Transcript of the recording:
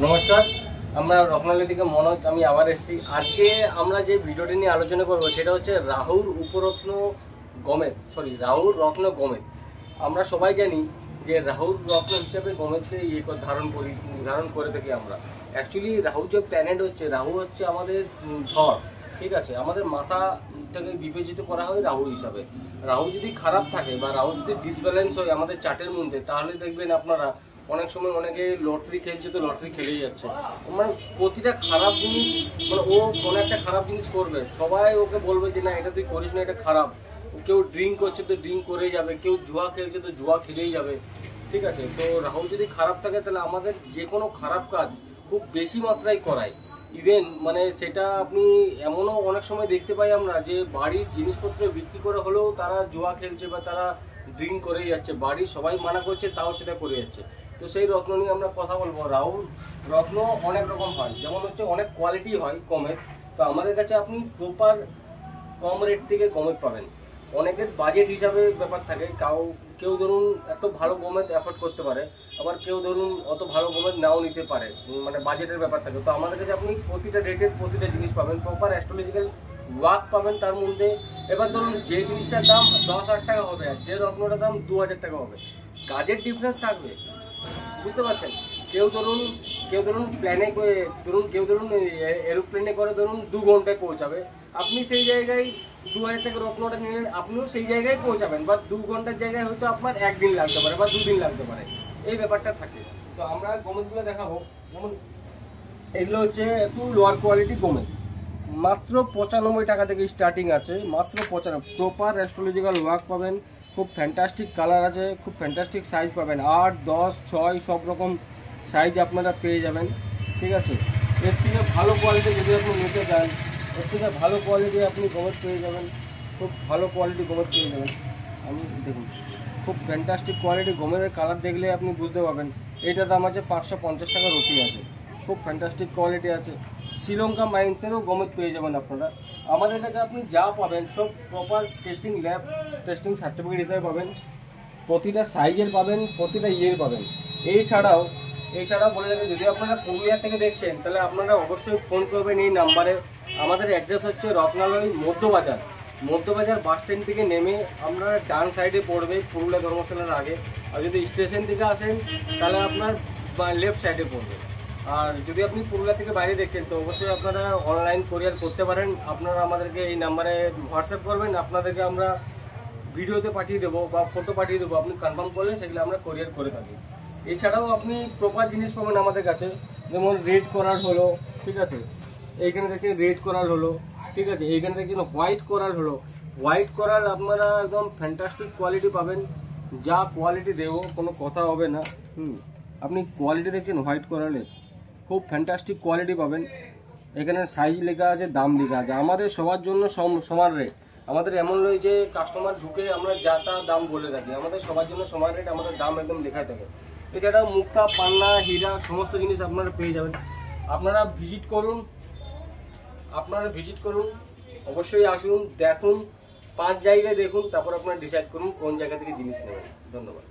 নমস্কার, আমরা রত্নালয় থেকে মনোজ। আমি আবার এসেছি। আজকে আমরা যে ভিডিওটি নিয়ে আলোচনা করব সেটা হচ্ছে রাহুর উপরত্ন গমেদ, রাহুর রত্ন গমেদ। আমরা সবাই জানি যে রাহুর রত্ন হিসাবে গমেদকে ধারণ করে থাকি আমরা। অ্যাকচুয়ালি রাহু যে প্ল্যানেট হচ্ছে, রাহু হচ্ছে আমাদের ধর, ঠিক আছে। আমাদের মাথাটাকে বিবেচিত করা হয় রাহু হিসাবে। রাহু যদি খারাপ থাকে বা রাহু যদি ডিসব্যালেন্স হয় আমাদের চার্টের মধ্যে, তাহলে দেখবেন আপনারা অনেক সময় অনেকে লটারি খেলছে, তো লটারি খেলেই যাচ্ছে। মানে প্রতিটা খারাপ জিনিস, মানে ও কোনো একটা খারাপ জিনিস করবে, সবাই ওকে বলবে যে না এটা তুই করিস না, এটা খারাপ। কেউ ড্রিঙ্ক করছে তো ড্রিঙ্ক করেই যাবে, কেউ জুয়া খেলছে তো জুয়া খেলেই যাবে, ঠিক আছে। তো রাহু যদি খারাপ থাকে তাহলে আমাদের যে কোনো খারাপ কাজ খুব বেশি মাত্রায় করায়। ইভেন মানে সেটা আপনি এমনও অনেক সময় দেখতে পাই আমরা যে বাড়ির জিনিসপত্র বিক্রি করে হলেও তারা জুয়া খেলছে বা তারা ড্রিঙ্ক করেই যাচ্ছে, বাড়ির সবাই মানা করছে তাও সেটা করে যাচ্ছে। তো সেই রত্ন নিয়ে আমরা কথা বলবো। রাহুর রত্ন অনেক রকম হয়, যেমন হচ্ছে অনেক কোয়ালিটি হয় গমের। তো আমাদের কাছে আপনি প্রপার কম রেট থেকে গমের পাবেন। অনেকের বাজেট হিসাবে ব্যাপার থাকে, কেউ ধরুন একটু ভালো গমের অ্যাফোর্ড করতে পারে, আবার কেউ ধরুন অত ভালো গমের নাও নিতে পারে, মানে বাজেটের ব্যাপার থাকে। তো আমাদের কাছে আপনি প্রতিটা রেটের প্রতিটা জিনিস পাবেন, প্রপার অ্যাস্ট্রোলজিক্যাল ওয়ার্ক পাবেন তার মধ্যে। এবার ধরুন যে জিনিসটার দাম 10,000 টাকা হবে আর যে রত্নটার দাম 2,000 টাকা হবে, কাজের ডিফারেন্স থাকবে, বুঝতে পারছেন। কেউ ধরুন এরোপ্লেনে করে ধরুন 2 ঘন্টায় পৌঁছাবে, আপনি সেই জায়গায় 2,000 টাকা রত্নটা নিলেন, আপনিও সেই জায়গায় পৌঁছাবেন, বা 2 ঘন্টার জায়গায় হয়তো আপনার 1 দিন লাগতে পারে বা 2 দিন লাগতে পারে, এই ব্যাপারটা থাকে। তো আমরা গমেদগুলো দেখাবো। যেমন এগুলো হচ্ছে একটু লোয়ার কোয়ালিটি গমেদ, মাত্র 95 টাকা থেকে স্টার্টিং আছে, মাত্র 95। প্রপার অ্যাস্ট্রোলজিক্যাল ওয়ার্ক পাবেন, খুব ফ্যান্টাস্টিক কালার আছে, খুব ফ্যান্টাস্টিক সাইজ পাবেন, 8, 10, 6 সব রকম সাইজ আপনারা পেয়ে যাবেন, ঠিক আছে। এর থেকে ভালো কোয়ালিটি যদি আপনি নিতে চান, এর থেকে ভালো কোয়ালিটি আপনি গমেদ পেয়ে যাবেন, খুব ভালো কোয়ালিটি গমেদ পেয়ে যাবেন। আমি দেখুন, খুব ফ্যান্টাস্টিক কোয়ালিটি গমেদের কালার দেখলে আপনি বুঝতে পারবেন। এইটার দাম আছে 550 টাকা রুপি আছে, খুব ফ্যান্টাস্টিক কোয়ালিটি আছে। শ্রীলঙ্কা মাইন্সেরও গমেদ পেয়ে যাবেন আপনারা। আমাদের কাছে আপনি যা পাবেন সব proper testing lab, testing certificate হিসাবে পাবেন, প্রতিটা সাইজের পাবেন, প্রতিটা ইয়ের পাবেন। এছাড়াও বলে রাখি, যদি আপনারা পুরুলিয়া থেকে দেখছেন তাহলে আপনারা অবশ্যই ফোন করবেন এই নাম্বারে। আমাদের অ্যাড্রেস হচ্ছে রত্নালয় মধ্যবাজার বাস স্ট্যান্ড থেকে নেমে আপনারা ডান সাইডে পড়বে, পুরুলিয়া ধর্মশালার আগে। আর যদি স্টেশন থেকে আসেন তাহলে আপনার লেফট সাইডে পড়বে। আর যদি আপনি পুরুলিয়া থেকে বাইরে দেখছেন তো অবশ্যই আপনারা অনলাইন কোরিয়ার করতে পারেন। আপনারা আমাদেরকে এই নাম্বারে হোয়াটসঅ্যাপ করবেন, আপনাদেরকে আমরা ভিডিওতে পাঠিয়ে দেবো বা ফটো পাঠিয়ে দেবো, আপনি কনফার্ম করলে সেগুলো আমরা কোরিয়ার করে থাকি। এছাড়াও আপনি প্রপার জিনিস পাবেন আমাদের কাছে, যেমন রেড কোরাল হলো, ঠিক আছে। এইখানে দেখছেন রেড কোরাল হলো, ঠিক আছে। এইখানে দেখছেন হোয়াইট কোরাল হলো। হোয়াইট কোরাল আপনারা একদম ফ্যান্টাস্টিক কোয়ালিটি পাবেন, যা কোয়ালিটি দেবো কোনো কথা হবে না। আপনি কোয়ালিটি দেখছেন হোয়াইট কোরালের, খুব ফ্যান্টাস্টিক কোয়ালিটি পাবেন। এখানে সাইজ লেখা আছে, দাম লেখা আছে। আমাদের সবার জন্য সমান রেট। আমাদের এমন নয় যে কাস্টমার ঢুকে আমরা যা তা দাম বলে থাকি, আমাদের সবার জন্য সমান রেট, আমাদের দাম একদম লেখা থাকে। এছাড়াও মুক্তা, পান্না, হীরা সমস্ত জিনিস আপনারা পেয়ে যাবেন। আপনারা ভিজিট করুন, অবশ্যই আসুন, দেখুন, 5 জায়গায় দেখুন, তারপর আপনারা ডিসাইড করুন কোন জায়গা থেকে জিনিস নেবেন। ধন্যবাদ।